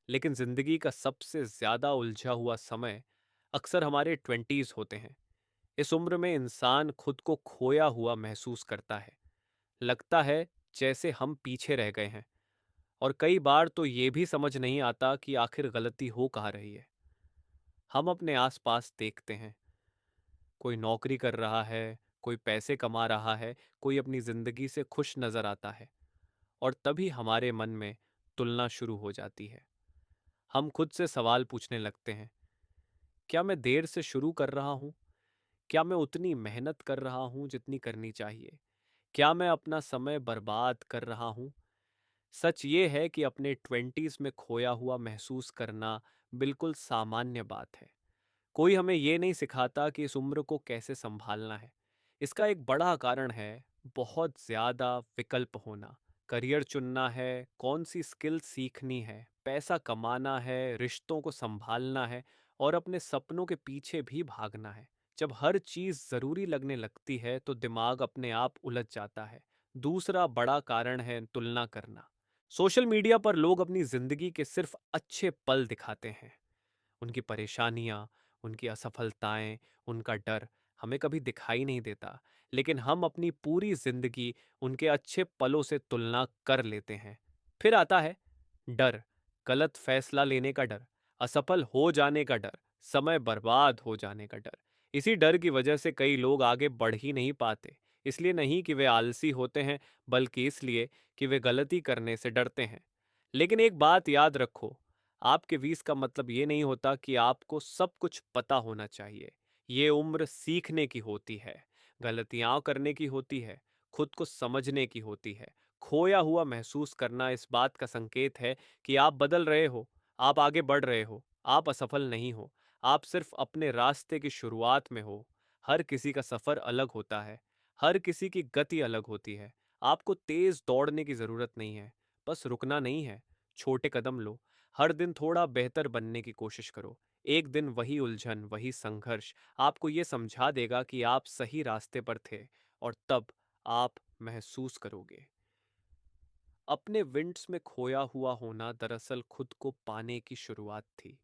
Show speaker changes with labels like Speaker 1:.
Speaker 1: लेकिन जिंदगी का सबसे ज्यादा उलझा हुआ समय अक्सर हमारे 20s होते हैं। इस उम्र में इंसान खुद को खोया हुआ महसूस करता है। लगता है जैसे हम पीछे रह गए हैं, और कई बार तो ये भी समझ नहीं आता कि आखिर गलती हो कहाँ रही है। हम अपने आसपास देखते हैं, कोई नौकरी कर रहा है, कोई पैसे कमा रहा है, कोई अपनी जिंदगी से खुश नजर आता है, और तभी हमारे मन में तुलना शुरू हो जाती है। हम खुद से सवाल पूछने लगते हैं, क्या मैं देर से शुरू कर रहा हूँ? क्या मैं उतनी मेहनत कर रहा हूँ जितनी करनी चाहिए? क्या मैं अपना समय बर्बाद कर रहा हूँ? सच ये है कि अपने 20s में खोया हुआ महसूस करना बिल्कुल सामान्य बात है। कोई हमें ये नहीं सिखाता कि इस उम्र को कैसे संभालना है। इसका एक बड़ा कारण है बहुत ज़्यादा विकल्प होना। करियर चुनना है, कौन सी स्किल सीखनी है, पैसा कमाना है, रिश्तों को संभालना है, और अपने सपनों के पीछे भी भागना है। जब हर चीज़ ज़रूरी लगने लगती है तो दिमाग अपने आप उलझ जाता है। दूसरा बड़ा कारण है तुलना करना। सोशल मीडिया पर लोग अपनी ज़िंदगी के सिर्फ अच्छे पल दिखाते हैं। उनकी परेशानियाँ, उनकी असफलताएँ, उनका डर हमें कभी दिखाई नहीं देता, लेकिन हम अपनी पूरी ज़िंदगी उनके अच्छे पलों से तुलना कर लेते हैं। फिर आता है डर, गलत फैसला लेने का डर, असफल हो जाने का डर, समय बर्बाद हो जाने का डर। इसी डर की वजह से कई लोग आगे बढ़ ही नहीं पाते। इसलिए नहीं कि वे आलसी होते हैं, बल्कि इसलिए कि वे गलती करने से डरते हैं। लेकिन एक बात याद रखो, आपके 20 का मतलब ये नहीं होता कि आपको सब कुछ पता होना चाहिए। ये उम्र सीखने की होती है, गलतियां करने की होती है, खुद को समझने की होती है। खोया हुआ महसूस करना इस बात का संकेत है कि आप बदल रहे हो, आप आगे बढ़ रहे हो, आप असफल नहीं हो, आप सिर्फ अपने रास्ते की शुरुआत में हो। हर किसी का सफर अलग होता है, हर किसी की गति अलग होती है। आपको तेज दौड़ने की जरूरत नहीं है, बस रुकना नहीं है। छोटे कदम लो, हर दिन थोड़ा बेहतर बनने की कोशिश करो। एक दिन वही उलझन, वही संघर्ष आपको ये समझा देगा कि आप सही रास्ते पर थे, और तब आप महसूस करोगे अपने विंड्स में खोया हुआ होना दरअसल खुद को पाने की शुरुआत थी।